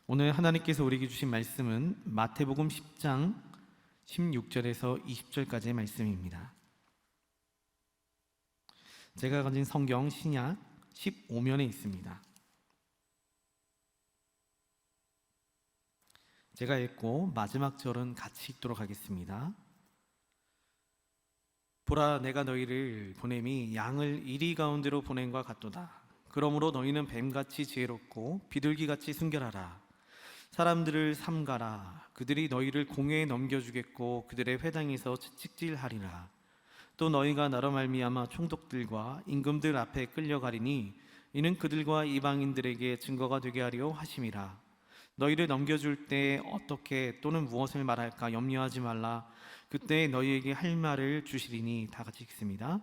오늘 하나님께서 우리에게 주신 말씀은 마태복음 10장 16절에서 20절까지의 말씀입니다. 제가 가진 성경 신약 15면에 있습니다. 제가 읽고 마지막 절은 같이 읽도록 하겠습니다. 보라, 내가 너희를 보냄이 양을 이리 가운데로 보냄과 같도다. 그러므로 너희는 뱀같이 지혜롭고 비둘기같이 순결하라. 사람들을 삼가라. 그들이 너희를 공회에 넘겨주겠고 그들의 회당에서 채찍질하리라. 또 너희가 나로 말미암아 총독들과 임금들 앞에 끌려가리니 이는 그들과 이방인들에게 증거가 되게 하려 하심이라. 너희를 넘겨줄 때 어떻게 또는 무엇을 말할까 염려하지 말라. 그때 너희에게 할 말을 주시리니. 다 같이 읽습니다.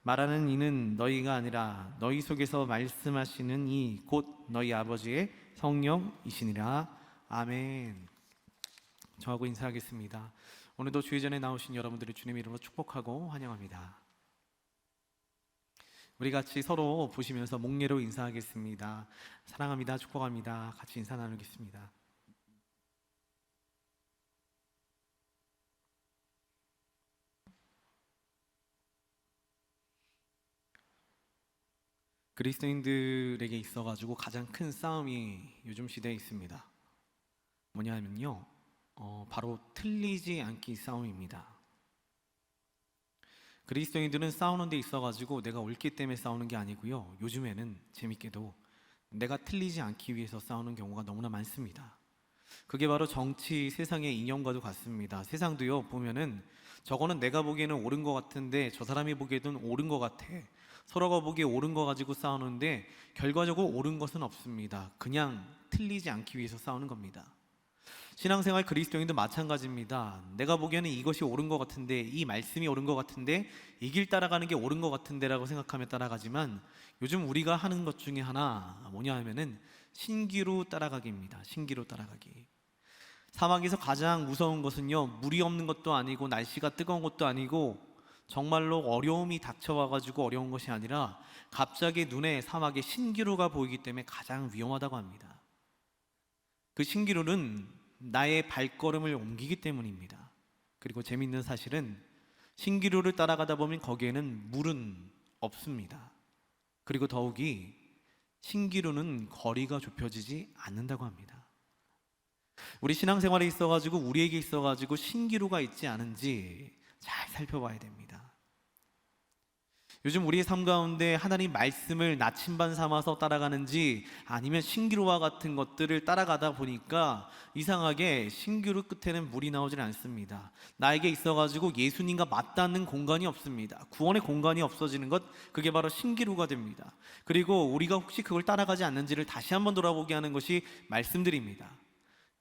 말하는 이는 너희가 아니라 너희 속에서 말씀하시는 이 곧 너희 아버지의 성령이시니라. 아멘. 저하고 인사하겠습니다. 오늘도 주의 전에 나오신 여러분들을 주님의 이름으로 축복하고 환영합니다. 우리 같이 서로 보시면서 목례로 인사하겠습니다. 사랑합니다. 축복합니다. 같이 인사 나누겠습니다. 그리스도인들에게 있어가지고 가장 큰 싸움이 요즘 시대에 있습니다. 뭐냐면요, 바로 틀리지 않기 싸움입니다. 그리스도인들은 싸우는 데 있어가지고 내가 옳기 때문에 싸우는 게 아니고요, 요즘에는 재밌게도 내가 틀리지 않기 위해서 싸우는 경우가 너무나 많습니다. 그게 바로 정치, 세상의 이념과도 같습니다. 세상도요, 보면은 저거는 내가 보기에는 옳은 것 같은데 저 사람이 보기에는 옳은 것 같아. 서로가 보기에 옳은 거 가지고 싸우는데 결과적으로 옳은 것은 없습니다. 그냥 틀리지 않기 위해서 싸우는 겁니다. 신앙생활 그리스도인도 마찬가지입니다. 내가 보기에는 이것이 옳은 것 같은데, 이 말씀이 옳은 것 같은데, 이 길 따라가는 게 옳은 것 같은데 라고 생각하며 따라가지만, 요즘 우리가 하는 것 중에 하나 뭐냐 하면은 신기루 따라가기입니다. 신기루 따라가기. 사막에서 가장 무서운 것은요, 물이 없는 것도 아니고 날씨가 뜨거운 것도 아니고 정말로 어려움이 닥쳐와가지고 어려운 것이 아니라 갑자기 눈에 사막에 신기루가 보이기 때문에 가장 위험하다고 합니다. 그 신기루는 나의 발걸음을 옮기기 때문입니다. 그리고 재미있는 사실은 신기루를 따라가다 보면 거기에는 물은 없습니다. 그리고 더욱이 신기루는 거리가 좁혀지지 않는다고 합니다. 우리 신앙생활에 있어가지고 우리에게 있어가지고 신기루가 있지 않은지 잘 살펴봐야 됩니다. 요즘 우리의 삶 가운데 하나님 말씀을 나침반 삼아서 따라가는지 아니면 신기루와 같은 것들을 따라가다 보니까 이상하게 신기루 끝에는 물이 나오질 않습니다. 나에게 있어가지고 예수님과 맞닿는 공간이 없습니다. 구원의 공간이 없어지는 것, 그게 바로 신기루가 됩니다. 그리고 우리가 혹시 그걸 따라가지 않는지를 다시 한번 돌아보게 하는 것이 말씀들입니다.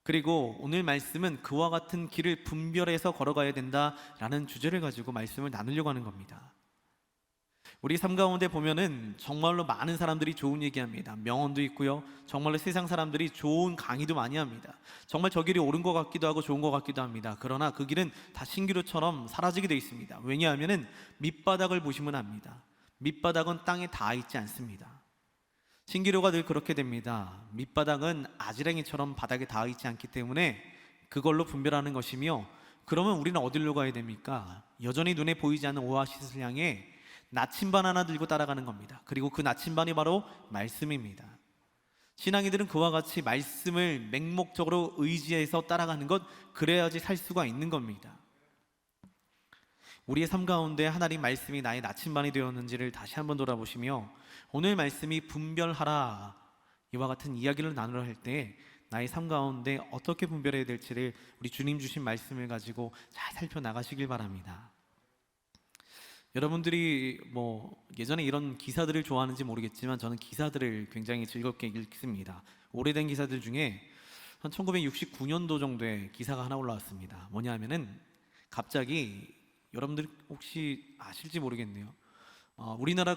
그리고 오늘 말씀은 그와 같은 길을 분별해서 걸어가야 된다라는 주제를 가지고 말씀을 나누려고 하는 겁니다. 우리 삶 가운데 보면은 정말로 많은 사람들이 좋은 얘기합니다. 명언도 있고요, 정말로 세상 사람들이 좋은 강의도 많이 합니다. 정말 저 길이 옳은 것 같기도 하고 좋은 것 같기도 합니다. 그러나 그 길은 다 신기루처럼 사라지게 되어 있습니다. 왜냐하면은 밑바닥을 보시면 압니다. 밑바닥은 땅에 닿아 있지 않습니다. 신기루가 늘 그렇게 됩니다. 밑바닥은 아지랑이처럼 바닥에 닿아 있지 않기 때문에 그걸로 분별하는 것이며, 그러면 우리는 어디로 가야 됩니까? 여전히 눈에 보이지 않는 오아시스를 향해 나침반 하나 들고 따라가는 겁니다. 그리고 그 나침반이 바로 말씀입니다. 신앙인들은 그와 같이 말씀을 맹목적으로 의지해서 따라가는 것, 그래야지 살 수가 있는 겁니다. 우리의 삶 가운데 하나님 말씀이 나의 나침반이 되었는지를 다시 한번 돌아보시며, 오늘 말씀이 분별하라 이와 같은 이야기를 나누려 할 때 나의 삶 가운데 어떻게 분별해야 될지를 우리 주님 주신 말씀을 가지고 잘 살펴나가시길 바랍니다. 여러분들이 예전에 이런 기사들을 좋아하는지 모르겠지만 저는 기사들을 굉장히 즐겁게 읽습니다. 오래된 기사들 중에 한 1969년도 정도에 기사가 하나 올라왔습니다. 뭐냐 하면은 갑자기, 여러분들 혹시 아실지 모르겠네요, 우리나라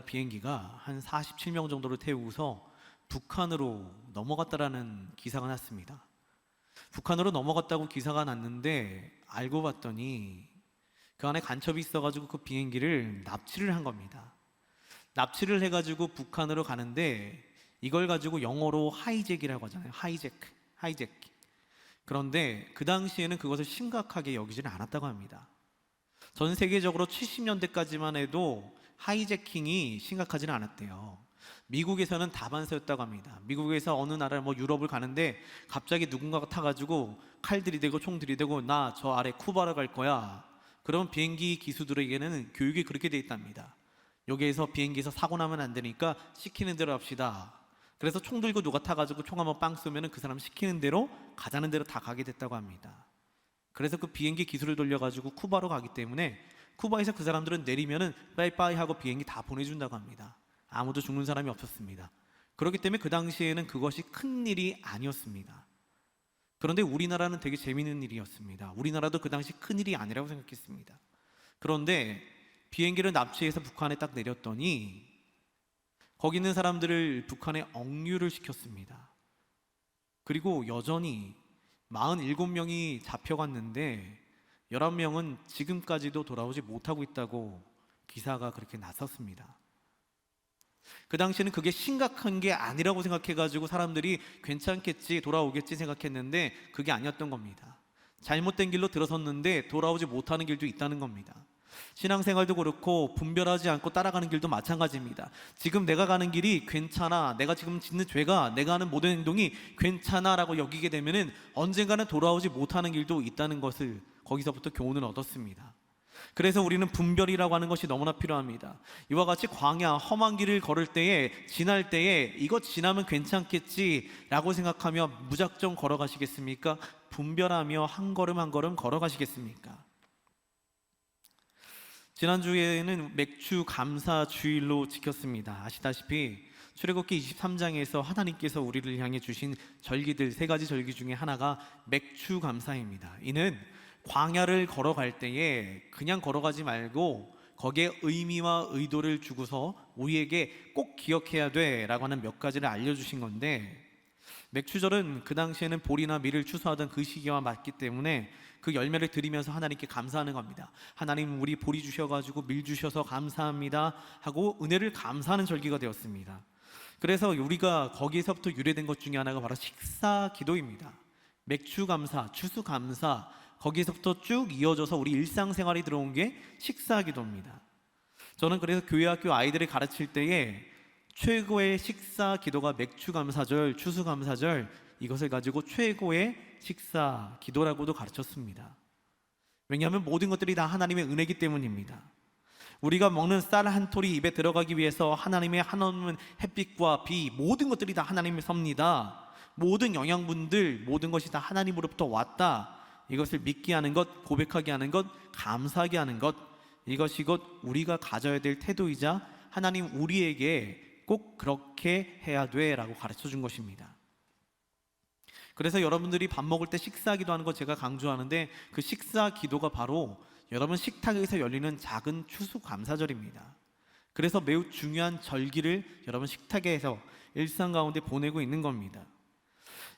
비행기가 한 47명 정도를 태우고서 북한으로 넘어갔다라는 기사가 났습니다. 북한으로 넘어갔다고 기사가 났는데 알고 봤더니 그 안에 간첩이 있어가지고 그 비행기를 납치를 한 겁니다. 납치를 해가지고 북한으로 가는데 이걸 가지고 영어로 하이잭이라고 하잖아요. 하이잭. 그런데 그 당시에는 그것을 심각하게 여기지는 않았다고 합니다. 전 세계적으로 70년대까지만 해도 하이제킹이 심각하지는 않았대요. 미국에서는 다반사였다고 합니다. 미국에서 어느 나라 유럽을 가는데 갑자기 누군가가 타가지고 칼 들이대고 총 들이대고 나 저 아래 쿠바로 갈 거야. 그럼 비행기 기수들에게는 교육이 그렇게 돼 있답니다. 여기에서 비행기에서 사고 나면 안 되니까 시키는 대로 합시다. 그래서 총 들고 누가 타가지고 총 한번 빵 쏘면 그 사람 시키는 대로 가자는 대로 다 가게 됐다고 합니다. 그래서 그 비행기 기술을 돌려가지고 쿠바로 가기 때문에 쿠바에서 그 사람들은 내리면은 빠이빠이 하고 비행기 다 보내준다고 합니다. 아무도 죽는 사람이 없었습니다. 그렇기 때문에 그 당시에는 그것이 큰 일이 아니었습니다. 그런데 우리나라는 되게 재미있는 일이었습니다. 우리나라도 그 당시 큰 일이 아니라고 생각했습니다. 그런데 비행기를 납치해서 북한에 딱 내렸더니 거기 있는 사람들을 북한에 억류를 시켰습니다. 그리고 여전히 47명이 잡혀갔는데 11명은 지금까지도 돌아오지 못하고 있다고 기사가 그렇게 났었습니다. 그 당시에는 그게 심각한 게 아니라고 생각해가지고 사람들이 괜찮겠지, 돌아오겠지 생각했는데 그게 아니었던 겁니다. 잘못된 길로 들어섰는데 돌아오지 못하는 길도 있다는 겁니다. 신앙생활도 그렇고 분별하지 않고 따라가는 길도 마찬가지입니다. 지금 내가 가는 길이 괜찮아, 내가 지금 짓는 죄가, 내가 하는 모든 행동이 괜찮아 라고 여기게 되면은 언젠가는 돌아오지 못하는 길도 있다는 것을 거기서부터 교훈을 얻었습니다. 그래서 우리는 분별이라고 하는 것이 너무나 필요합니다. 이와 같이 광야, 험한 길을 걸을 때에, 지날 때에 이거 지나면 괜찮겠지 라고 생각하며 무작정 걸어가시겠습니까? 분별하며 한 걸음 한 걸음 걸어가시겠습니까? 지난주에는 맥주 감사 주일로 지켰습니다. 아시다시피 출애굽기 23장에서 하나님께서 우리를 향해 주신 절기들, 3가지 절기 중에 하나가 맥주 감사입니다. 이는 광야를 걸어갈 때에 그냥 걸어가지 말고 거기에 의미와 의도를 주고서 우리에게 꼭 기억해야 돼 라고 하는 몇 가지를 알려주신 건데, 맥주절은 그 당시에는 보리나 밀을 추수하던 그 시기와 맞기 때문에 그 열매를 드리면서 하나님께 감사하는 겁니다. 하나님, 우리 보리 주셔가지고 밀 주셔서 감사합니다 하고 은혜를 감사하는 절기가 되었습니다. 그래서 우리가 거기에서부터 유래된 것 중에 하나가 바로 식사 기도입니다. 맥주 감사, 추수 감사, 거기에서부터 쭉 이어져서 우리 일상생활이 들어온 게 식사 기도입니다. 저는 그래서 교회 학교 아이들을 가르칠 때에 최고의 식사 기도가 맥주 감사절, 추수 감사절, 이것을 가지고 최고의 식사 기도라고도 가르쳤습니다. 왜냐하면 모든 것들이 다 하나님의 은혜이기 때문입니다. 우리가 먹는 쌀 한 톨이 입에 들어가기 위해서 하나님의 한없는 햇빛과 비, 모든 것들이 다 하나님의 섭니다. 모든 영양분들, 모든 것이 다 하나님으로부터 왔다. 이것을 믿게 하는 것, 고백하게 하는 것, 감사하게 하는 것, 이것이 곧 우리가 가져야 될 태도이자 하나님 우리에게 꼭 그렇게 해야 돼 라고 가르쳐 준 것입니다. 그래서 여러분들이 밥 먹을 때 식사 기도하는 거 제가 강조하는데, 그 식사 기도가 바로 여러분 식탁에서 열리는 작은 추수 감사절입니다. 그래서 매우 중요한 절기를 여러분 식탁에서 일상 가운데 보내고 있는 겁니다.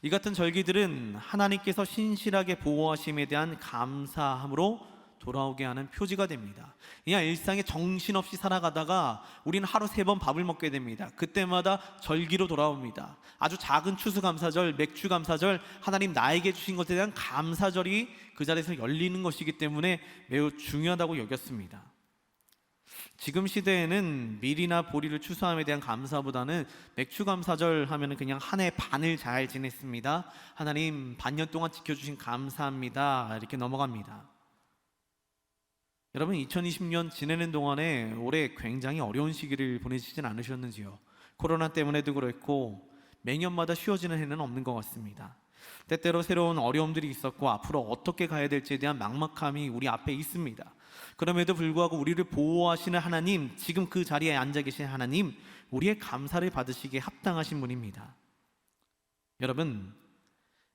이 같은 절기들은 하나님께서 신실하게 보호하심에 대한 감사함으로 돌아오게 하는 표지가 됩니다. 그냥 일상에 정신없이 살아가다가 우리는 하루 3번 밥을 먹게 됩니다. 그때마다 절기로 돌아옵니다. 아주 작은 추수감사절, 맥주감사절, 하나님 나에게 주신 것에 대한 감사절이 그 자리에서 열리는 것이기 때문에 매우 중요하다고 여겼습니다. 지금 시대에는 밀이나 보리를 추수함에 대한 감사보다는 맥주감사절 하면은 그냥 한 해 반을 잘 지냈습니다, 하나님 반년 동안 지켜주신 감사합니다, 이렇게 넘어갑니다. 여러분, 2020년 지내는 동안에 올해 굉장히 어려운 시기를 보내시진 않으셨는지요? 코로나 때문에도 그렇고 매년마다 쉬워지는 해는 없는 것 같습니다. 때때로 새로운 어려움들이 있었고 앞으로 어떻게 가야 될지에 대한 막막함이 우리 앞에 있습니다. 그럼에도 불구하고 우리를 보호하시는 하나님, 지금 그 자리에 앉아 계신 하나님, 우리의 감사를 받으시기에 합당하신 분입니다. 여러분,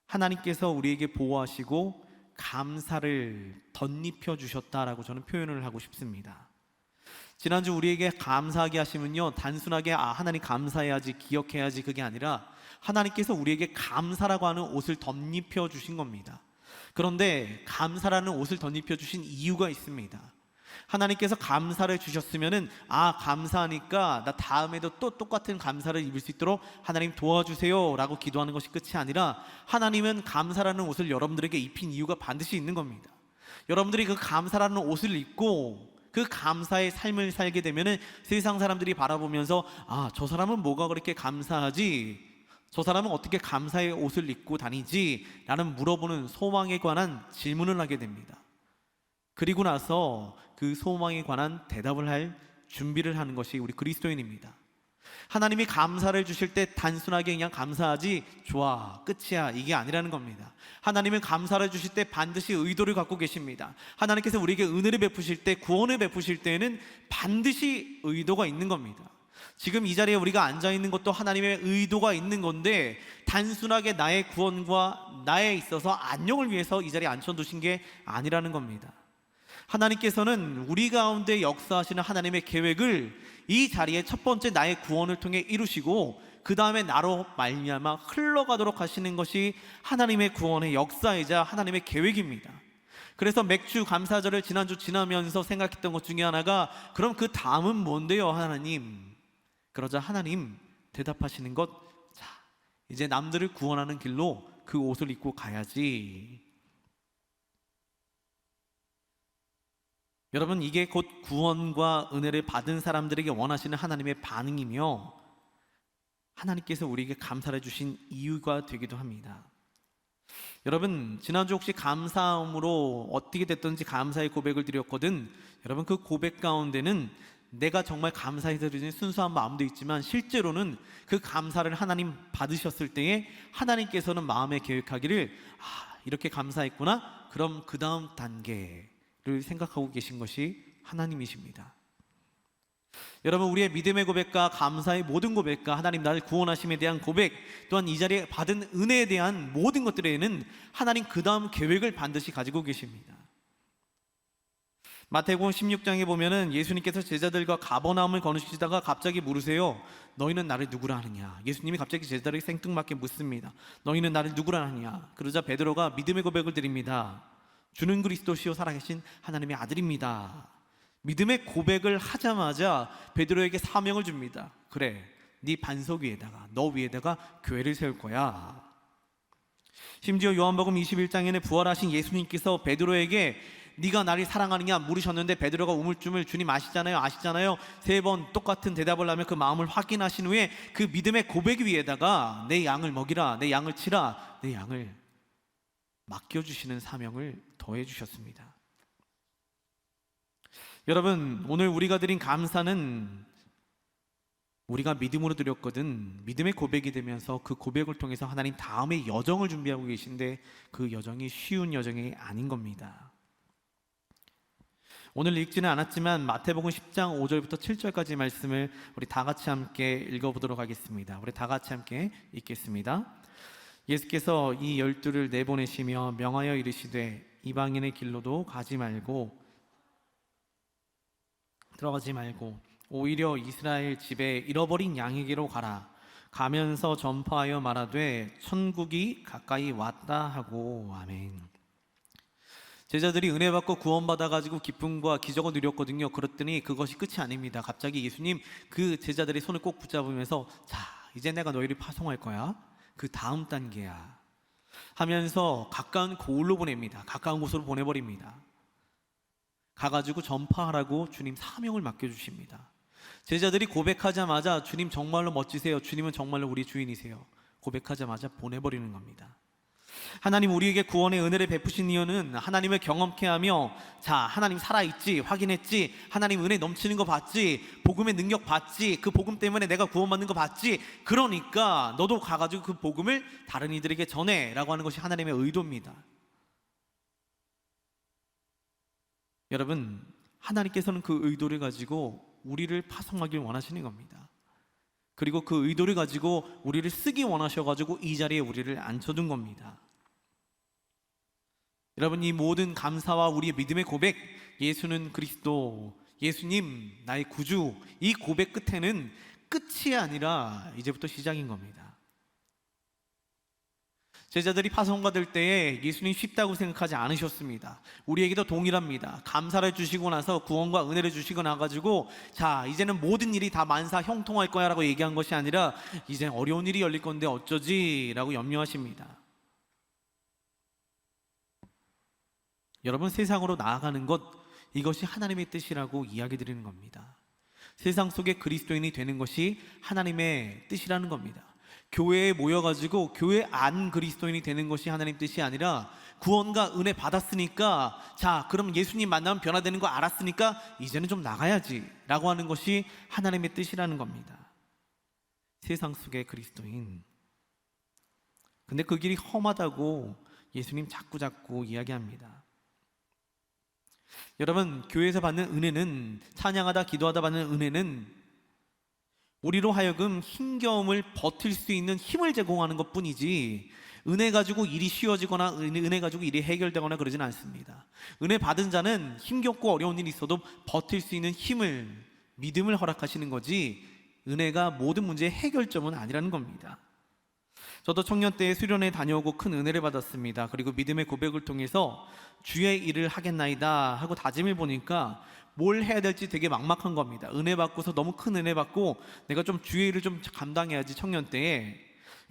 하나님께서 우리에게 보호하시고 감사를 덧입혀 주셨다라고 저는 표현을 하고 싶습니다. 지난주 우리에게 감사하게 하시면요, 단순하게 하나님 감사해야지, 기억해야지, 그게 아니라 하나님께서 우리에게 감사라고 하는 옷을 덧입혀 주신 겁니다. 그런데 감사라는 옷을 덧입혀 주신 이유가 있습니다. 하나님께서 감사를 주셨으면은 감사하니까 나 다음에도 또 똑같은 감사를 입을 수 있도록 하나님 도와주세요 라고 기도하는 것이 끝이 아니라, 하나님은 감사라는 옷을 여러분들에게 입힌 이유가 반드시 있는 겁니다. 여러분들이 그 감사라는 옷을 입고 그 감사의 삶을 살게 되면은 세상 사람들이 바라보면서 저 사람은 뭐가 그렇게 감사하지? 저 사람은 어떻게 감사의 옷을 입고 다니지? 라는 물어보는 소망에 관한 질문을 하게 됩니다. 그리고 나서 그 소망에 관한 대답을 할 준비를 하는 것이 우리 그리스도인입니다. 하나님이 감사를 주실 때 단순하게 그냥 감사하지, 좋아, 끝이야, 이게 아니라는 겁니다. 하나님은 감사를 주실 때 반드시 의도를 갖고 계십니다. 하나님께서 우리에게 은혜를 베푸실 때, 구원을 베푸실 때에는 반드시 의도가 있는 겁니다. 지금 이 자리에 우리가 앉아 있는 것도 하나님의 의도가 있는 건데, 단순하게 나의 구원과 나에 있어서 안녕을 위해서 이 자리에 앉혀두신 게 아니라는 겁니다. 하나님께서는 우리 가운데 역사하시는 하나님의 계획을 이 자리에 첫 번째 나의 구원을 통해 이루시고, 그 다음에 나로 말미암아 흘러가도록 하시는 것이 하나님의 구원의 역사이자 하나님의 계획입니다. 그래서 맥주 감사절을 지난주 지나면서 생각했던 것 중에 하나가, 그럼 그 다음은 뭔데요 하나님? 그러자 하나님 대답하시는 것, 자, 이제 남들을 구원하는 길로 그 옷을 입고 가야지. 여러분, 이게 곧 구원과 은혜를 받은 사람들에게 원하시는 하나님의 반응이며, 하나님께서 우리에게 감사를 주신 이유가 되기도 합니다. 여러분, 지난주 혹시 감사함으로 어떻게 됐든지 감사의 고백을 드렸거든. 여러분, 그 고백 가운데는 내가 정말 감사해서 드리는 순수한 마음도 있지만, 실제로는 그 감사를 하나님 받으셨을 때에 하나님께서는 마음에 계획하기를, 이렇게 감사했구나, 그럼 그 다음 단계를 생각하고 계신 것이 하나님이십니다. 여러분, 우리의 믿음의 고백과 감사의 모든 고백과 하나님 나를 구원하심에 대한 고백, 또한 이 자리에 받은 은혜에 대한 모든 것들에는 하나님 그 다음 계획을 반드시 가지고 계십니다. 마태복음 16장에 보면은 예수님께서 제자들과 가버나움을 거느시다가 갑자기 물으세요. 너희는 나를 누구라 하느냐? 예수님이 갑자기 제자들에게 생뚱맞게 묻습니다. 너희는 나를 누구라 하느냐? 그러자 베드로가 믿음의 고백을 드립니다. 주는 그리스도시요 살아계신 하나님의 아들입니다. 믿음의 고백을 하자마자 베드로에게 사명을 줍니다. 그래, 네 반석 위에다가, 너 위에다가 교회를 세울 거야. 심지어 요한복음 21장에는 부활하신 예수님께서 베드로에게 네가 나를 사랑하느냐 물으셨는데, 베드로가 우물쭈물 주님 아시잖아요 3번 똑같은 대답을 하며 그 마음을 확인하신 후에 그 믿음의 고백 위에다가 내 양을 먹이라, 내 양을 치라, 내 양을 맡겨주시는 사명을 더해 주셨습니다. 여러분, 오늘 우리가 드린 감사는 우리가 믿음으로 드렸거든 믿음의 고백이 되면서 그 고백을 통해서 하나님 다음의 여정을 준비하고 계신데, 그 여정이 쉬운 여정이 아닌 겁니다. 오늘 읽지는 않았지만 마태복음 10장 5절부터 7절까지 말씀을 우리 다 같이 함께 읽어보도록 하겠습니다. 우리 다 같이 함께 읽겠습니다. 예수께서 이 12를 내보내시며 명하여 이르시되 이방인의 길로도 들어가지 말고 오히려 이스라엘 집에 잃어버린 양에게로 가라. 가면서 전파하여 말하되 천국이 가까이 왔다 하고. 아멘. 제자들이 은혜 받고 구원받아가지고 기쁨과 기적을 누렸거든요. 그랬더니 그것이 끝이 아닙니다. 갑자기 예수님 그 제자들의 손을 꼭 붙잡으면서, 자, 이제 내가 너희를 파송할 거야. 그 다음 단계야 하면서 가까운 고을로 보냅니다. 가까운 곳으로 보내버립니다. 가가지고 전파하라고 주님 사명을 맡겨주십니다. 제자들이 고백하자마자 주님 정말로 멋지세요, 주님은 정말로 우리 주인이세요, 고백하자마자 보내버리는 겁니다. 하나님 우리에게 구원의 은혜를 베푸신 이유는 하나님을 경험케 하며, 자, 하나님 살아있지, 확인했지, 하나님 은혜 넘치는 거 봤지, 복음의 능력 봤지, 그 복음 때문에 내가 구원받는 거 봤지, 그러니까 너도 가가지고 그 복음을 다른 이들에게 전해 라고 하는 것이 하나님의 의도입니다. 여러분, 하나님께서는 그 의도를 가지고 우리를 파송하길 원하시는 겁니다. 그리고 그 의도를 가지고 우리를 쓰기 원하셔가지고 이 자리에 우리를 앉혀둔 겁니다. 여러분, 이 모든 감사와 우리의 믿음의 고백, 예수는 그리스도, 예수님 나의 구주, 이 고백 끝에는 끝이 아니라 이제부터 시작인 겁니다. 제자들이 파송가 될 때에 예수님 쉽다고 생각하지 않으셨습니다. 우리에게도 동일합니다. 감사를 주시고 나서 구원과 은혜를 주시고 나가지고 자 이제는 모든 일이 다 만사 형통할 거야 라고 얘기한 것이 아니라 이제 어려운 일이 열릴 건데 어쩌지 라고 염려하십니다. 여러분, 세상으로 나아가는 것, 이것이 하나님의 뜻이라고 이야기 드리는 겁니다. 세상 속에 그리스도인이 되는 것이 하나님의 뜻이라는 겁니다. 교회에 모여가지고 교회 안 그리스도인이 되는 것이 하나님 뜻이 아니라 구원과 은혜 받았으니까 자 그럼 예수님 만나면 변화되는 거 알았으니까 이제는 좀 나가야지 라고 하는 것이 하나님의 뜻이라는 겁니다. 세상 속의 그리스도인. 근데 그 길이 험하다고 예수님 자꾸 이야기합니다. 여러분, 교회에서 받는 은혜는, 찬양하다 기도하다 받는 은혜는 우리로 하여금 힘겨움을 버틸 수 있는 힘을 제공하는 것뿐이지 은혜 가지고 일이 쉬워지거나 은혜 가지고 일이 해결되거나 그러진 않습니다. 은혜 받은 자는 힘겹고 어려운 일이 있어도 버틸 수 있는 힘을, 믿음을 허락하시는 거지 은혜가 모든 문제의 해결점은 아니라는 겁니다. 저도 청년 때 수련회 다녀오고 큰 은혜를 받았습니다. 그리고 믿음의 고백을 통해서 주의 일을 하겠나이다 하고 다짐을 보니까 뭘 해야 될지 되게 막막한 겁니다. 은혜 받고서 너무 큰 은혜 받고 내가 좀 주의 일을 좀 감당해야지 청년 때에.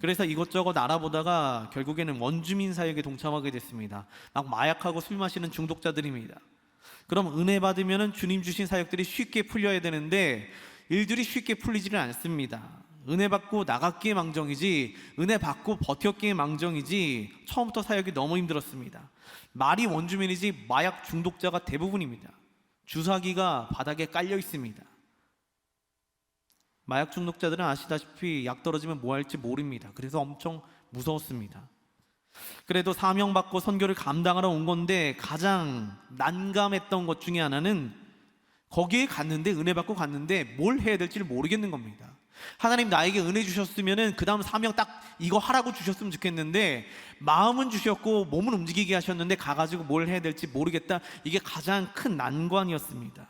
그래서 이것저것 알아보다가 결국에는 원주민 사역에 동참하게 됐습니다. 막 마약하고 술 마시는 중독자들입니다. 그럼 은혜 받으면 주님 주신 사역들이 쉽게 풀려야 되는데 일들이 쉽게 풀리지는 않습니다. 은혜 받고 나갔기에 망정이지 은혜 받고 버텼기에 망정이지 처음부터 사역이 너무 힘들었습니다. 말이 원주민이지 마약 중독자가 대부분입니다. 주사기가 바닥에 깔려 있습니다. 마약 중독자들은 아시다시피 약 떨어지면 뭐 할지 모릅니다. 그래서 엄청 무서웠습니다. 그래도 사명받고 선교를 감당하러 온 건데 가장 난감했던 것 중에 하나는 거기에 갔는데 은혜 받고 갔는데 뭘 해야 될지를 모르겠는 겁니다. 하나님 나에게 은혜 주셨으면은 그 다음 사명 딱 이거 하라고 주셨으면 좋겠는데 마음은 주셨고 몸은 움직이게 하셨는데 가가지고 뭘 해야 될지 모르겠다. 이게 가장 큰 난관이었습니다.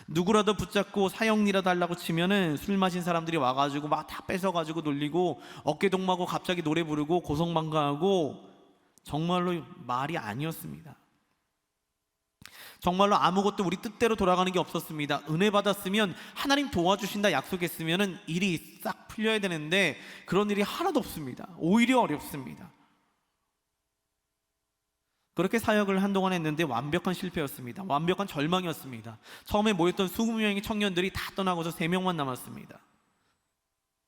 누구라도 붙잡고 사형리라도 하려고 치면은 술 마신 사람들이 와가지고 막 다 뺏어가지고 놀리고 어깨동무하고 갑자기 노래 부르고 고성방가하고 정말로 말이 아니었습니다. 정말로 아무것도 우리 뜻대로 돌아가는 게 없었습니다. 은혜 받았으면 하나님 도와주신다 약속했으면 일이 싹 풀려야 되는데 그런 일이 하나도 없습니다. 오히려 어렵습니다. 그렇게 사역을 한동안 했는데 완벽한 실패였습니다. 완벽한 절망이었습니다. 처음에 모였던 20명의 청년들이 다 떠나고서 3명만 남았습니다.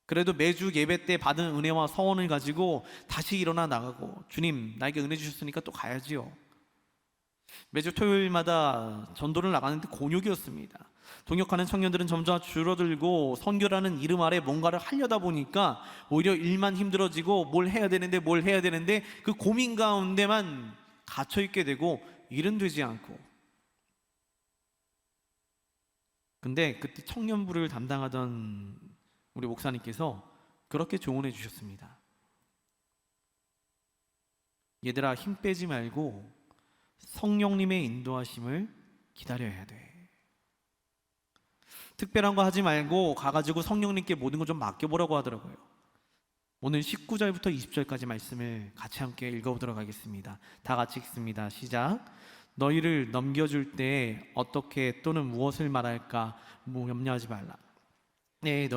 그래도 매주 예배 때 받은 은혜와 서원을 가지고 다시 일어나 나가고 주님 나에게 은혜 주셨으니까 또 가야지요. 매주 토요일마다 전도를 나가는데 곤욕이었습니다. 동역하는 청년들은 점점 줄어들고 선교라는 이름 아래 뭔가를 하려다 보니까 오히려 일만 힘들어지고 뭘 해야 되는데 그 고민 가운데만 갇혀있게 되고 일은 되지 않고. 근데 그때 청년부를 담당하던 우리 목사님께서 그렇게 조언해 주셨습니다. 얘들아, 힘 빼지 말고 성령님의 인도하심을 기다려야 돼. 특별한 거 하지 말고 가가지고 성령님께 모든 거 좀 맡겨보라고 하더라고요. 오늘 19절부터 20절까지 말씀을 같이 함께 읽어보도록 하겠습니다. 다 같이 읽습니다. 시작. 너희를 넘겨줄 때 어떻게 또는 무엇을 말할까 염려하지 말라. 네,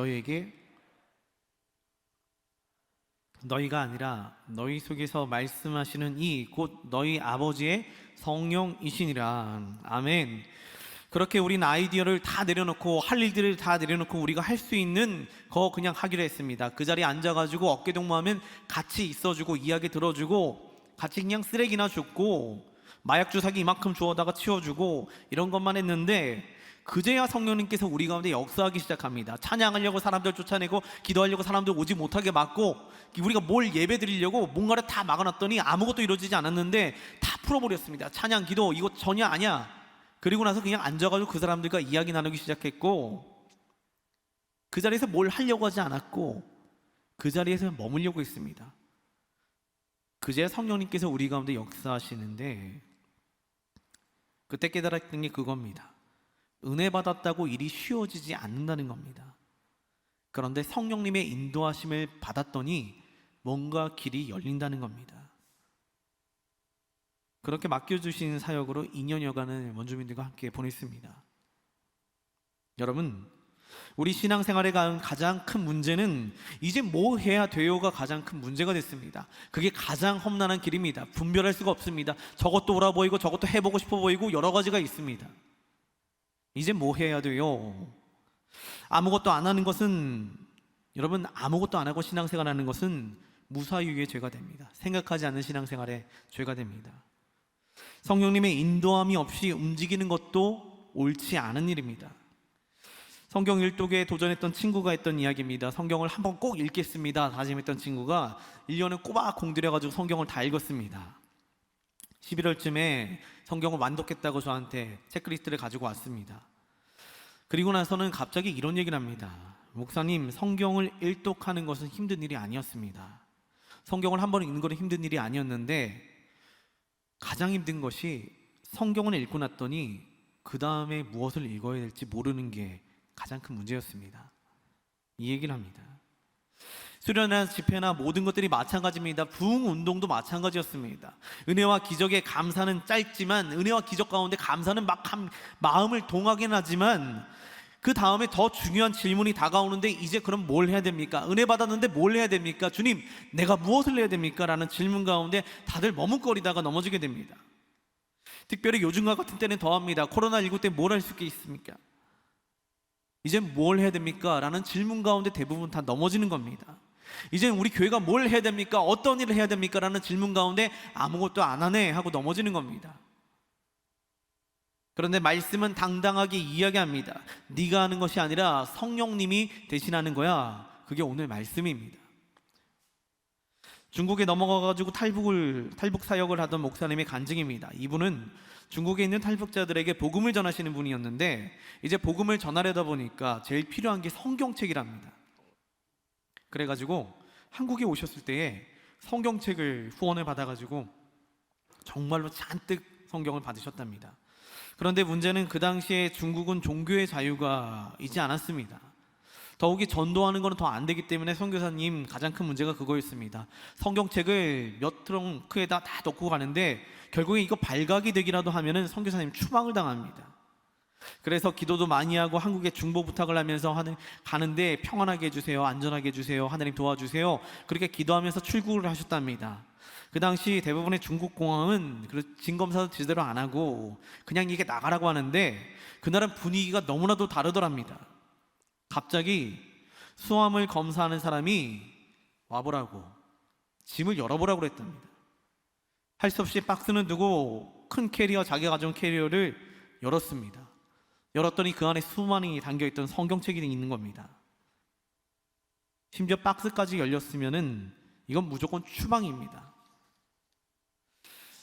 너희가 아니라 너희 속에서 말씀하시는 이 곧 너희 아버지의 성령이시니라. 아멘. 그렇게 우린 아이디어를 다 내려놓고 할 일들을 다 내려놓고 우리가 할 수 있는 거 그냥 하기로 했습니다. 그 자리에 앉아가지고 어깨동무하면 같이 있어주고 이야기 들어주고 같이 그냥 쓰레기나 줍고 마약 주사기 이만큼 주워다가 치워주고 이런 것만 했는데 그제야 성령님께서 우리 가운데 역사하기 시작합니다. 찬양하려고 사람들 쫓아내고 기도하려고 사람들 오지 못하게 막고 우리가 뭘 예배 드리려고 뭔가를 다 막아놨더니 아무것도 이루어지지 않았는데 다 풀어버렸습니다. 찬양, 기도 이거 전혀 아니야. 그리고 나서 그냥 앉아가지고 그 사람들과 이야기 나누기 시작했고 그 자리에서 뭘 하려고 하지 않았고 그 자리에서 머물려고 했습니다. 그제야 성령님께서 우리 가운데 역사하시는데 그때 깨달았던 게 그겁니다. 은혜 받았다고 일이 쉬워지지 않는다는 겁니다. 그런데 성령님의 인도하심을 받았더니 뭔가 길이 열린다는 겁니다. 그렇게 맡겨주신 사역으로 2년여간을 원주민들과 함께 보냈습니다. 여러분, 우리 신앙생활에 가장 큰 문제는 이제 뭐 해야 돼요가 가장 큰 문제가 됐습니다. 그게 가장 험난한 길입니다. 분별할 수가 없습니다. 저것도 옳아 보이고 저것도 해보고 싶어 보이고 여러 가지가 있습니다. 이제 뭐 해야 돼요? 아무것도 안 하는 것은, 여러분, 아무것도 안 하고 신앙생활하는 것은 무사유의 죄가 됩니다. 생각하지 않는 신앙생활의 죄가 됩니다. 성령님의 인도함이 없이 움직이는 것도 옳지 않은 일입니다. 성경 일독에 도전했던 친구가 했던 이야기입니다. 성경을 한번 꼭 읽겠습니다 다짐했던 친구가 1년을 꼬박 공들여가지고 성경을 다 읽었습니다. 11월쯤에 성경을 완독했다고 저한테 체크리스트를 가지고 왔습니다. 그리고 나서는 갑자기 이런 얘기를 합니다. 목사님, 성경을 일독하는 것은 힘든 일이 아니었습니다. 성경을 한 번 읽는 것은 힘든 일이 아니었는데 가장 힘든 것이 성경을 읽고 났더니 그 다음에 무엇을 읽어야 될지 모르는 게 가장 큰 문제였습니다. 이 얘기를 합니다. 수련회나 집회나 모든 것들이 마찬가지입니다. 부흥운동도 마찬가지였습니다. 은혜와 기적의 감사는 짧지만, 은혜와 기적 가운데 감사는 막 마음을 동하긴 하지만 그 다음에 더 중요한 질문이 다가오는데, 이제 그럼 뭘 해야 됩니까? 은혜 받았는데 뭘 해야 됩니까? 주님, 내가 무엇을 해야 됩니까? 라는 질문 가운데 다들 머뭇거리다가 넘어지게 됩니다. 특별히 요즘과 같은 때는 더합니다. 코로나19 때 뭘 할 수 있습니까? 이제 뭘 해야 됩니까? 라는 질문 가운데 대부분 다 넘어지는 겁니다. 이제 우리 교회가 뭘 해야 됩니까? 어떤 일을 해야 됩니까? 라는 질문 가운데 아무것도 안 하네 하고 넘어지는 겁니다. 그런데 말씀은 당당하게 이야기합니다. 네가 하는 것이 아니라 성령님이 대신하는 거야. 그게 오늘 말씀입니다. 중국에 넘어가가지고 탈북 사역을 하던 목사님의 간증입니다. 이분은 중국에 있는 탈북자들에게 복음을 전하시는 분이었는데, 이제 복음을 전하려다 보니까 제일 필요한 게 성경책이랍니다. 그래가지고 한국에 오셨을 때에 성경책을 후원을 받아가지고 정말로 잔뜩 성경을 받으셨답니다. 그런데 문제는 그 당시에 중국은 종교의 자유가 있지 않았습니다. 더욱이 전도하는 것은 더 안 되기 때문에 선교사님 가장 큰 문제가 그거였습니다. 성경책을 몇 트렁크에다 다 넣고 가는데 결국에 이거 발각이 되기라도 하면은 선교사님 추방을 당합니다. 그래서 기도도 많이 하고 한국에 중보 부탁을 하면서 가는데 평안하게 해주세요, 안전하게 해주세요, 하나님 도와주세요, 그렇게 기도하면서 출국을 하셨답니다. 그 당시 대부분의 중국 공항은 진검사도 제대로 안 하고 그냥 이게 나가라고 하는데, 그날은 분위기가 너무나도 다르더랍니다. 갑자기 수암을 검사하는 사람이 와보라고, 짐을 열어보라고 그랬답니다. 할 수 없이 박스는 두고 큰 캐리어, 자기가 가져온 캐리어를 열었습니다. 열었더니 그 안에 수많이 담겨있던 성경책이 있는 겁니다. 심지어 박스까지 열렸으면은 이건 무조건 추방입니다.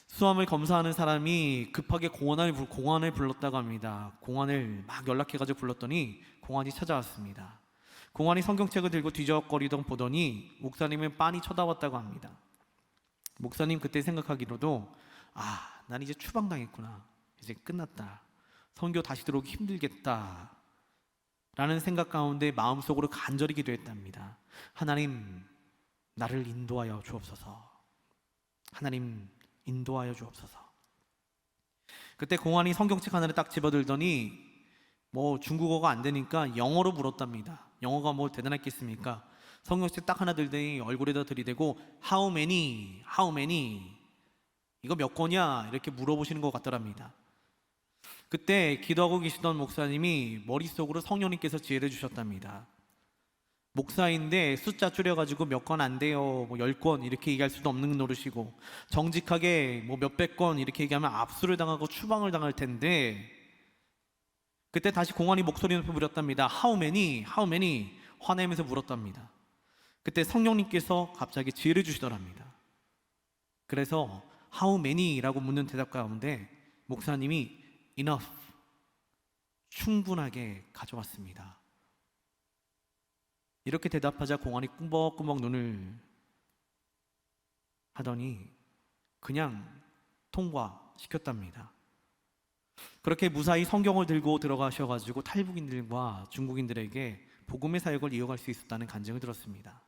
수암을 검사하는 사람이 급하게 공안을 불렀다고 합니다. 공안을 막 연락해가지고 불렀더니 공안이 찾아왔습니다. 공안이 성경책을 들고 뒤적거리던 보더니 목사님은 빤히 쳐다봤다고 합니다. 목사님 그때 생각하기로도, 난 이제 추방당했구나, 이제 끝났다, 선교 다시 들어오기 힘들겠다 라는 생각 가운데 마음속으로 간절히 기도했답니다. 하나님, 나를 인도하여 주옵소서. 하나님, 인도하여 주옵소서. 그때 공안이 성경책 하나를 딱 집어들더니 중국어가 안 되니까 영어로 물었답니다. 영어가 뭐 대단했겠습니까? 성경책 딱 하나 들더니 얼굴에다 들이대고 How many? How many? 이거 몇 권이야? 이렇게 물어보시는 것 같더랍니다. 그때 기도하고 계시던 목사님이 머릿속으로 성령님께서 지혜를 주셨답니다. 목사인데 숫자 줄여가지고 몇 권 안 돼요, 10권 이렇게 얘기할 수도 없는 노릇이고, 정직하게 몇백 권 이렇게 얘기하면 압수를 당하고 추방을 당할 텐데, 그때 다시 공안이 목소리 높여 물었답니다. How many? How many? 화내면서 물었답니다. 그때 성령님께서 갑자기 지혜를 주시더랍니다. 그래서 How many? 라고 묻는 대답 가운데 목사님이 Enough, 충분하게 가져왔습니다. 이렇게 대답하자 공안이 꾸벅꾸벅 눈을 하더니 그냥 통과시켰답니다. 그렇게 무사히 성경을 들고 들어가셔가지고 탈북인들과 중국인들에게 복음의 사역을 이어갈 수 있었다는 간증을 들었습니다.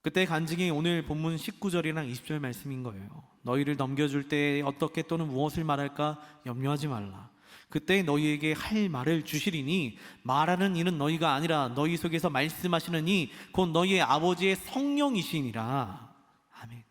그때 간증이 오늘 본문 19절이랑 20절 말씀인 거예요. 너희를 넘겨줄 때 어떻게 또는 무엇을 말할까 염려하지 말라. 그때 너희에게 할 말을 주시리니 말하는 이는 너희가 아니라 너희 속에서 말씀하시는 이 곧 너희의 아버지의 성령이시니라. 아멘.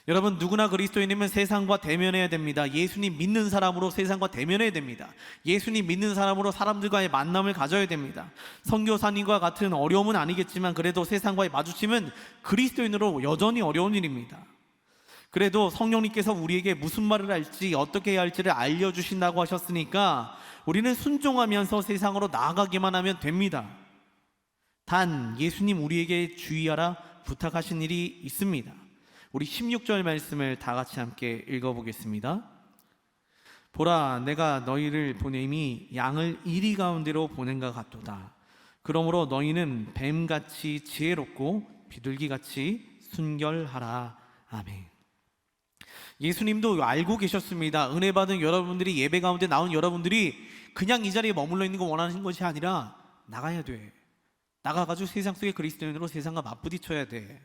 여러분, 누구나 그리스도인이면 세상과 대면해야 됩니다. 예수님 믿는 사람으로 세상과 대면해야 됩니다. 예수님 믿는 사람으로 사람들과의 만남을 가져야 됩니다. 선교사님과 같은 어려움은 아니겠지만 그래도 세상과의 마주침은 그리스도인으로 여전히 어려운 일입니다. 그래도 성령님께서 우리에게 무슨 말을 할지 어떻게 해야 할지를 알려주신다고 하셨으니까 우리는 순종하면서 세상으로 나아가기만 하면 됩니다. 단 예수님 우리에게 주의하라 부탁하신 일이 있습니다. 우리 16절 말씀을 다 같이 함께 읽어보겠습니다. 보라, 내가 너희를 보냄이 양을 이리 가운데로 보낸가 같도다. 그러므로 너희는 뱀같이 지혜롭고 비둘기같이 순결하라. 아멘. 예수님도 알고 계셨습니다. 은혜 받은 여러분들이, 예배 가운데 나온 여러분들이 그냥 이 자리에 머물러 있는 거 원하는 것이 아니라 나가야 돼. 나가가지고 세상 속의 그리스도인으로 세상과 맞부딪혀야 돼.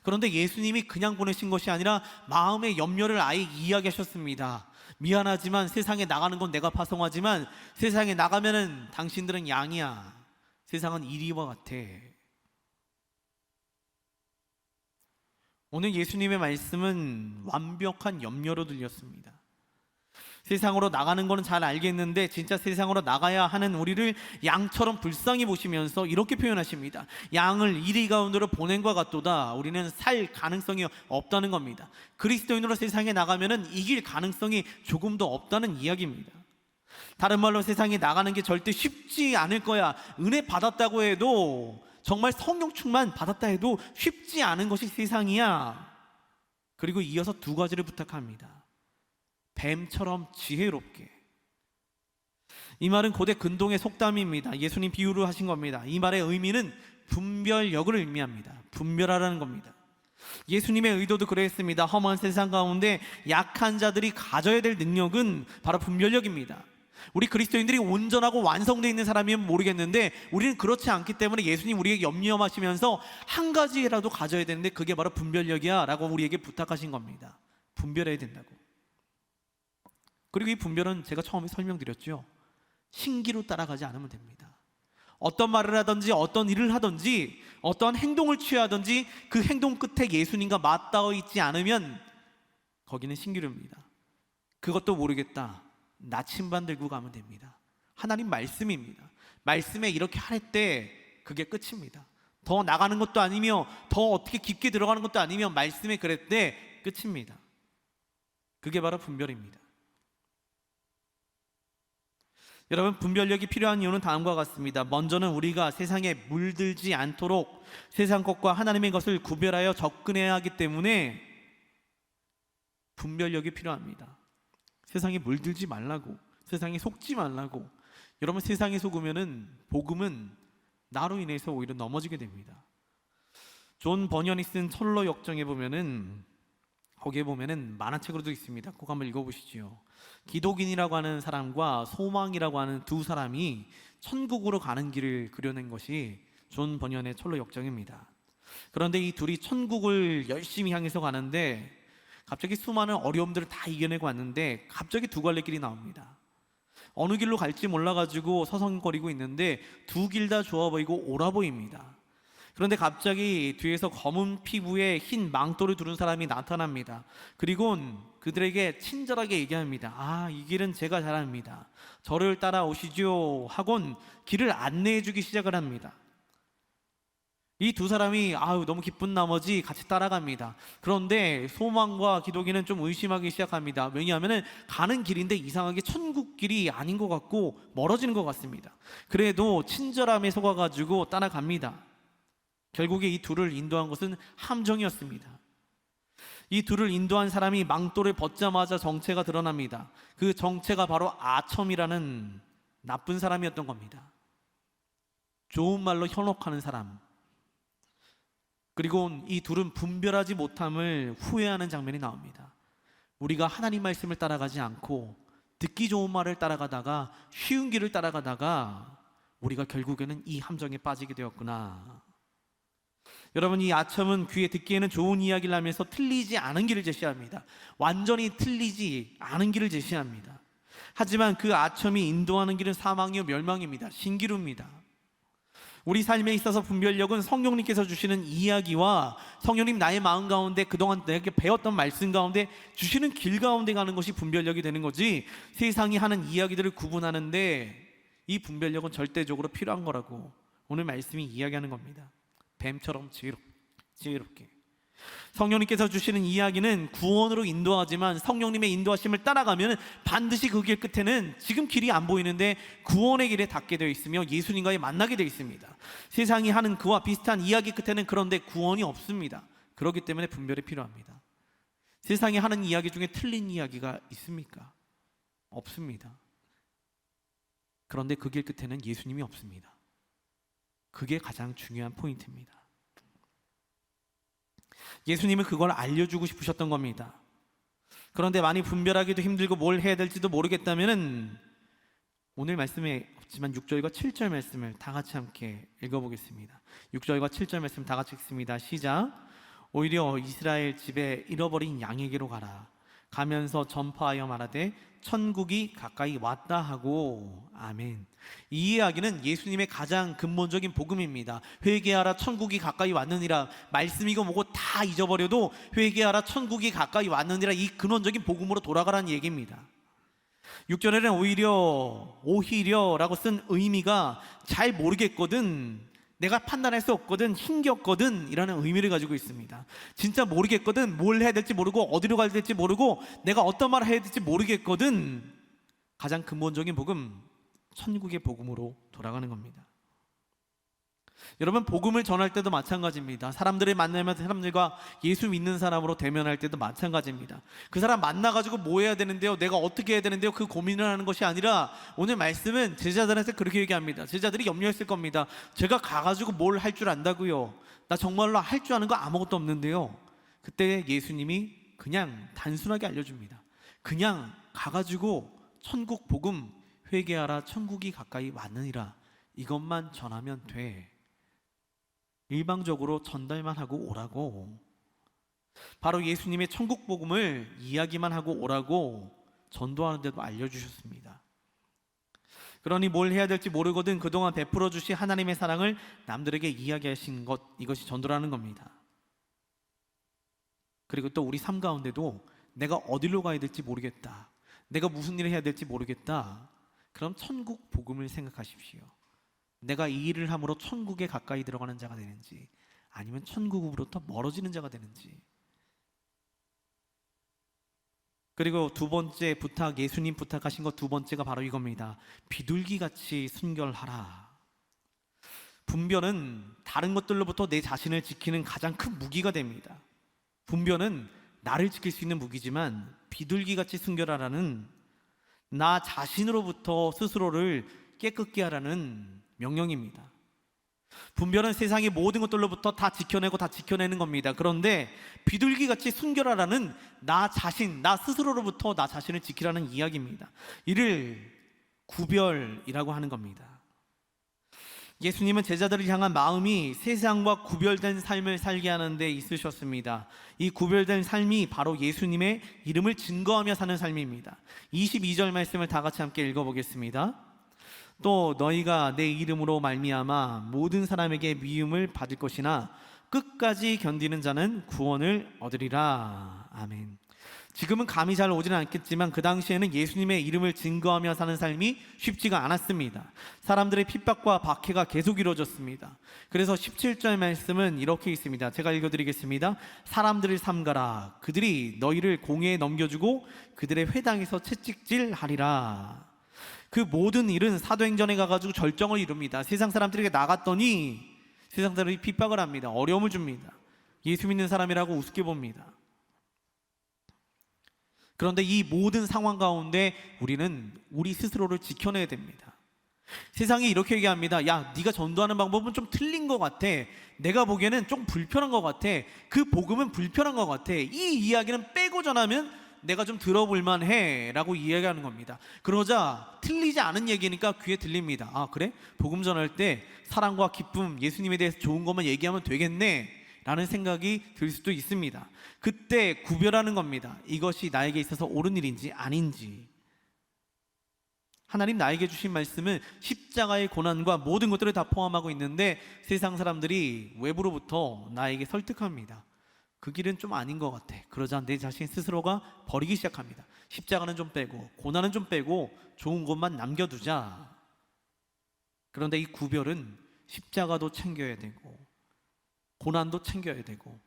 그런데 예수님이 그냥 보내신 것이 아니라 마음의 염려를 아예 이야기하셨습니다. 미안하지만 세상에 나가는 건 내가 파송하지만 세상에 나가면은 당신들은 양이야. 세상은 이리와 같아. 오늘 예수님의 말씀은 완벽한 염려로 들렸습니다. 세상으로 나가는 거는 잘 알겠는데 진짜 세상으로 나가야 하는 우리를 양처럼 불쌍히 보시면서 이렇게 표현하십니다. 양을 이리 가운데로 보낸 것 같도다. 우리는 살 가능성이 없다는 겁니다. 그리스도인으로 세상에 나가면은 이길 가능성이 조금도 없다는 이야기입니다. 다른 말로 세상에 나가는 게 절대 쉽지 않을 거야. 은혜 받았다고 해도, 정말 성령 충만 받았다 해도 쉽지 않은 것이 세상이야. 그리고 이어서 두 가지를 부탁합니다. 뱀처럼 지혜롭게. 이 말은 고대 근동의 속담입니다. 예수님 비유를 하신 겁니다. 이 말의 의미는 분별력을 의미합니다. 분별하라는 겁니다. 예수님의 의도도 그랬습니다. 험한 세상 가운데 약한 자들이 가져야 될 능력은 바로 분별력입니다. 우리 그리스도인들이 온전하고 완성되어 있는 사람이면 모르겠는데 우리는 그렇지 않기 때문에 예수님 우리에게 염려하시면서 한 가지라도 가져야 되는데 그게 바로 분별력이야 라고 우리에게 부탁하신 겁니다. 분별해야 된다고. 그리고 이 분별은 제가 처음에 설명드렸죠. 신기로 따라가지 않으면 됩니다. 어떤 말을 하든지 어떤 일을 하든지 어떠한 행동을 취하든지 그 행동 끝에 예수님과 맞닿아 있지 않으면 거기는 신기루입니다. 그것도 모르겠다. 나침반 들고 가면 됩니다. 하나님 말씀입니다. 말씀에 이렇게 하랬대. 그게 끝입니다. 더 나가는 것도 아니며 더 어떻게 깊게 들어가는 것도 아니며 말씀에 그랬대. 끝입니다. 그게 바로 분별입니다. 여러분, 분별력이 필요한 이유는 다음과 같습니다. 먼저는 우리가 세상에 물들지 않도록 세상 것과 하나님의 것을 구별하여 접근해야 하기 때문에 분별력이 필요합니다. 세상에 물들지 말라고, 세상에 속지 말라고. 여러분, 세상에 속으면은 복음은 나로 인해서 오히려 넘어지게 됩니다. 존 버년이 쓴 철로 역정에 보면은, 거기에 보면은 만화책으로도 있습니다. 꼭 한번 읽어보시죠. 기독인이라고 하는 사람과 소망이라고 하는 두 사람이 천국으로 가는 길을 그려낸 것이 존 버년의 철로 역정입니다. 그런데 이 둘이 천국을 열심히 향해서 가는데 갑자기 수많은 어려움들을 다 이겨내고 왔는데 갑자기 두 갈래 길이 나옵니다. 어느 길로 갈지 몰라가지고 서성거리고 있는데 두 길 다 좋아 보이고 옳아 보입니다. 그런데 갑자기 뒤에서 검은 피부에 흰 망토를 두른 사람이 나타납니다. 그리고 그들에게 친절하게 얘기합니다. 아, 이 길은 제가 잘 압니다. 저를 따라오시죠 하곤 길을 안내해 주기 시작을 합니다. 이 두 사람이 너무 기쁜 나머지 같이 따라갑니다. 그런데 소망과 기독인은 좀 의심하기 시작합니다. 왜냐하면 가는 길인데 이상하게 천국 길이 아닌 것 같고 멀어지는 것 같습니다. 그래도 친절함에 속아가지고 따라갑니다. 결국에 이 둘을 인도한 것은 함정이었습니다. 이 둘을 인도한 사람이 망토를 벗자마자 정체가 드러납니다. 그 정체가 바로 아첨이라는 나쁜 사람이었던 겁니다. 좋은 말로 현혹하는 사람. 그리고 이 둘은 분별하지 못함을 후회하는 장면이 나옵니다. 우리가 하나님 말씀을 따라가지 않고 듣기 좋은 말을 따라가다가 쉬운 길을 따라가다가 우리가 결국에는 이 함정에 빠지게 되었구나. 여러분, 이 아첨은 귀에 듣기에는 좋은 이야기를 하면서 틀리지 않은 길을 제시합니다. 완전히 틀리지 않은 길을 제시합니다. 하지만 그 아첨이 인도하는 길은 사망이요 멸망입니다. 신기루입니다. 우리 삶에 있어서 분별력은 성령님께서 주시는 이야기와 성령님 나의 마음 가운데 그동안 내게 배웠던 말씀 가운데 주시는 길 가운데 가는 것이 분별력이 되는 거지, 세상이 하는 이야기들을 구분하는데 이 분별력은 절대적으로 필요한 거라고 오늘 말씀이 이야기하는 겁니다. 뱀처럼 지혜롭게. 성령님께서 주시는 이야기는 구원으로 인도하지만 성령님의 인도하심을 따라가면 반드시 그 길 끝에는 지금 길이 안 보이는데 구원의 길에 닿게 되어 있으며 예수님과의 만나게 되어 있습니다. 세상이 하는 그와 비슷한 이야기 끝에는 그런데 구원이 없습니다. 그렇기 때문에 분별이 필요합니다. 세상이 하는 이야기 중에 틀린 이야기가 있습니까? 없습니다. 그런데 그 길 끝에는 예수님이 없습니다. 그게 가장 중요한 포인트입니다. 예수님은 그걸 알려주고 싶으셨던 겁니다. 그런데 많이 분별하기도 힘들고 뭘 해야 될지도 모르겠다면 오늘 말씀에 없지만 6절과 7절 말씀을 다 같이 함께 읽어보겠습니다. 6절과 7절 말씀 다 같이 읽습니다. 시작. 오히려 이스라엘 집에 잃어버린 양에게로 가라. 가면서 전파하여 말하되 천국이 가까이 왔다 하고. 아멘. 이 이야기는 예수님의 가장 근본적인 복음입니다. 회개하라 천국이 가까이 왔느니라. 말씀이고 뭐고 다 잊어버려도 회개하라 천국이 가까이 왔느니라, 이 근원적인 복음으로 돌아가라는 얘기입니다. 6절에는 오히려라고 쓴 의미가 잘 모르겠거든, 내가 판단할 수 없거든, 힘겹거든 이라는 의미를 가지고 있습니다. 진짜 모르겠거든, 뭘 해야 될지 모르고 어디로 가야 될지 모르고 내가 어떤 말을 해야 될지 모르겠거든, 가장 근본적인 복음, 천국의 복음으로 돌아가는 겁니다. 여러분, 복음을 전할 때도 마찬가지입니다. 사람들을 만나면 사람들과 예수 믿는 사람으로 대면할 때도 마찬가지입니다. 그 사람 만나가지고 뭐 해야 되는데요, 내가 어떻게 해야 되는데요, 그 고민을 하는 것이 아니라 오늘 말씀은 제자들한테 그렇게 얘기합니다. 제자들이 염려했을 겁니다. 제가 가가지고 뭘 할 줄 안다고요? 나 정말로 할 줄 아는 거 아무것도 없는데요. 그때 예수님이 그냥 단순하게 알려줍니다. 그냥 가가지고 천국 복음, 회개하라 천국이 가까이 왔느니라, 이것만 전하면 돼. 일방적으로 전달만 하고 오라고. 바로 예수님의 천국 복음을 이야기만 하고 오라고 전도하는데도 알려주셨습니다. 그러니 뭘 해야 될지 모르거든 그동안 베풀어 주신 하나님의 사랑을 남들에게 이야기하신 것, 이것이 전도라는 겁니다. 그리고 또 우리 삶 가운데도 내가 어디로 가야 될지 모르겠다, 내가 무슨 일을 해야 될지 모르겠다, 그럼 천국 복음을 생각하십시오. 내가 이 일을 함으로 천국에 가까이 들어가는 자가 되는지 아니면 천국으로부터 멀어지는 자가 되는지. 그리고 두 번째 부탁, 예수님 부탁하신 것 두 번째가 바로 이겁니다. 비둘기같이 순결하라. 분별은 다른 것들로부터 내 자신을 지키는 가장 큰 무기가 됩니다. 분별은 나를 지킬 수 있는 무기지만 비둘기같이 순결하라는 나 자신으로부터 스스로를 깨끗게 하라는 명령입니다. 분별은 세상의 모든 것들로부터 다 지켜내고 다 지켜내는 겁니다. 그런데 비둘기같이 순결하라는 나 자신, 나 스스로로부터 나 자신을 지키라는 이야기입니다. 이를 구별이라고 하는 겁니다. 예수님은 제자들을 향한 마음이 세상과 구별된 삶을 살게 하는 데 있으셨습니다. 이 구별된 삶이 바로 예수님의 이름을 증거하며 사는 삶입니다. 22절 말씀을 다 같이 함께 읽어보겠습니다. 또 너희가 내 이름으로 말미암아 모든 사람에게 미움을 받을 것이나 끝까지 견디는 자는 구원을 얻으리라. 아멘. 지금은 감이 잘 오지는 않겠지만 그 당시에는 예수님의 이름을 증거하며 사는 삶이 쉽지가 않았습니다. 사람들의 핍박과 박해가 계속 이루어졌습니다. 그래서 17절 말씀은 이렇게 있습니다. 제가 읽어드리겠습니다. 사람들을 삼가라. 그들이 너희를 공회에 넘겨주고 그들의 회당에서 채찍질하리라. 그 모든 일은 사도행전에 가가지고 절정을 이룹니다. 세상 사람들에게 나갔더니 세상 사람들이 핍박을 합니다. 어려움을 줍니다. 예수 믿는 사람이라고 우습게 봅니다. 그런데 이 모든 상황 가운데 우리는 우리 스스로를 지켜내야 됩니다. 세상이 이렇게 얘기합니다. 야, 네가 전도하는 방법은 좀 틀린 것 같아. 내가 보기에는 좀 불편한 것 같아. 그 복음은 불편한 것 같아. 이 이야기는 빼고 전하면 내가 좀 들어볼만 해 라고 이야기하는 겁니다. 그러자 틀리지 않은 얘기니까 귀에 들립니다. 아, 그래? 복음 전할 때 사랑과 기쁨, 예수님에 대해서 좋은 것만 얘기하면 되겠네 라는 생각이 들 수도 있습니다. 그때 구별하는 겁니다. 이것이 나에게 있어서 옳은 일인지 아닌지. 하나님 나에게 주신 말씀은 십자가의 고난과 모든 것들을 다 포함하고 있는데 세상 사람들이 외부로부터 나에게 설득합니다. 그 길은 좀 아닌 것 같아. 그러자 내 자신 스스로가 버리기 시작합니다. 십자가는 좀 빼고 고난은 좀 빼고 좋은 것만 남겨두자. 그런데 이 구별은 십자가도 챙겨야 되고 고난도 챙겨야 되고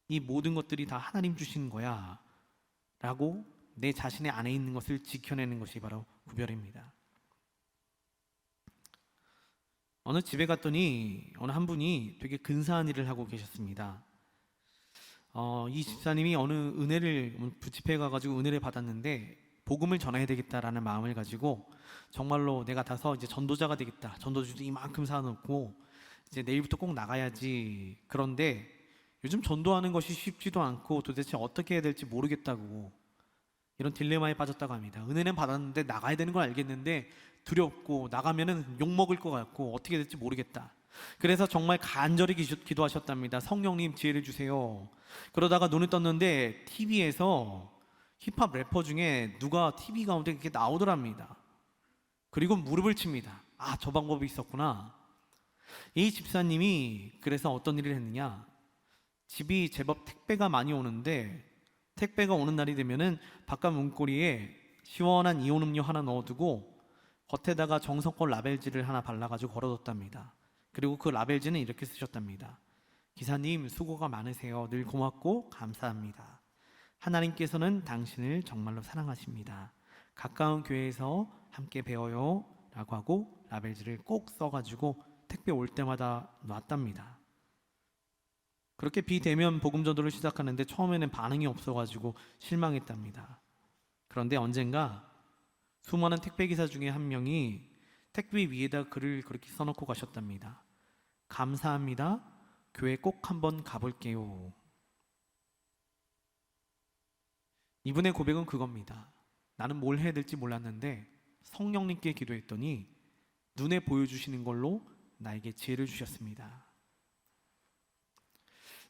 이 모든 것들이 다 하나님 주신 거야 라고 내 자신의 안에 있는 것을 지켜내는 것이 바로 구별입니다. 어느 집에 갔더니 어느 한 분이 되게 근사한 일을 하고 계셨습니다. 이 집사님이 어느 은혜를 부집회에 가가지고 은혜를 받았는데 복음을 전해야 되겠다라는 마음을 가지고 정말로 내가 가서 이제 전도자가 되겠다. 전도주도 이만큼 사놓고 이제 내일부터 꼭 나가야지. 그런데 요즘 전도하는 것이 쉽지도 않고 도대체 어떻게 해야 될지 모르겠다고 이런 딜레마에 빠졌다고 합니다. 은혜는 받았는데 나가야 되는 걸 알겠는데 두렵고 나가면은 욕 먹을 것 같고 어떻게 될지 모르겠다. 그래서 정말 간절히 기도하셨답니다. 성령님 지혜를 주세요. 그러다가 눈을 떴는데 TV에서 힙합 래퍼 중에 누가 TV 가운데 이렇게 나오더랍니다. 그리고 무릎을 칩니다. 아, 저 방법이 있었구나. 이 집사님이 그래서 어떤 일을 했느냐, 집이 제법 택배가 많이 오는데 택배가 오는 날이 되면은 바깥 문고리에 시원한 이온 음료 하나 넣어두고 겉에다가 정성껏 라벨지를 하나 발라가지고 걸어뒀답니다. 그리고 그 라벨지는 이렇게 쓰셨답니다. 기사님 수고가 많으세요. 늘 고맙고 감사합니다. 하나님께서는 당신을 정말로 사랑하십니다. 가까운 교회에서 함께 배워요 라고 하고 라벨지를 꼭 써가지고 택배 올 때마다 놨답니다. 그렇게 비대면 복음 전도를 시작하는데 처음에는 반응이 없어가지고 실망했답니다. 그런데 언젠가 수많은 택배기사 중에 한 명이 택배 위에다 글을 그렇게 써놓고 가셨답니다. 감사합니다. 교회 꼭 한번 가볼게요. 이분의 고백은 그겁니다. 나는 뭘 해야 될지 몰랐는데 성령님께 기도했더니 눈에 보여주시는 걸로 나에게 지혜를 주셨습니다.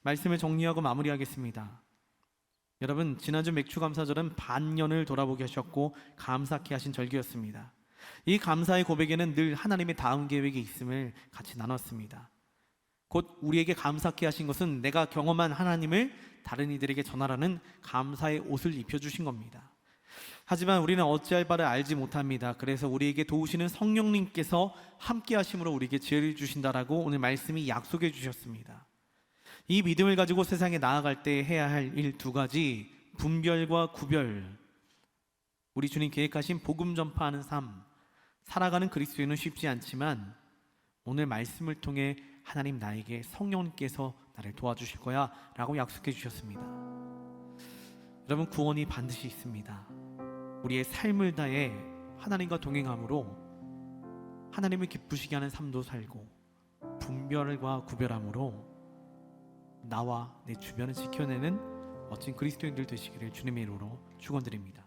말씀을 정리하고 마무리하겠습니다. 여러분, 지난주 맥주감사절은 반년을 돌아보게 하셨고 감사케 하신 절기였습니다. 이 감사의 고백에는 늘 하나님의 다음 계획이 있음을 같이 나눴습니다. 곧 우리에게 감사케 하신 것은 내가 경험한 하나님을 다른 이들에게 전하라는 감사의 옷을 입혀주신 겁니다. 하지만 우리는 어찌할 바를 알지 못합니다. 그래서 우리에게 도우시는 성령님께서 함께 하심으로 우리에게 지혜를 주신다라고 오늘 말씀이 약속해 주셨습니다. 이 믿음을 가지고 세상에 나아갈 때 해야 할 일 두 가지, 분별과 구별. 우리 주님 계획하신 복음 전파하는 삶, 살아가는 그리스도인은 쉽지 않지만 오늘 말씀을 통해 하나님 나에게 성령님께서 나를 도와주실 거야 라고 약속해 주셨습니다. 여러분, 구원이 반드시 있습니다. 우리의 삶을 다해 하나님과 동행함으로 하나님을 기쁘시게 하는 삶도 살고 분별과 구별함으로 나와 내 주변을 지켜내는 멋진 그리스도인들 되시기를 주님의 이름으로 축원드립니다.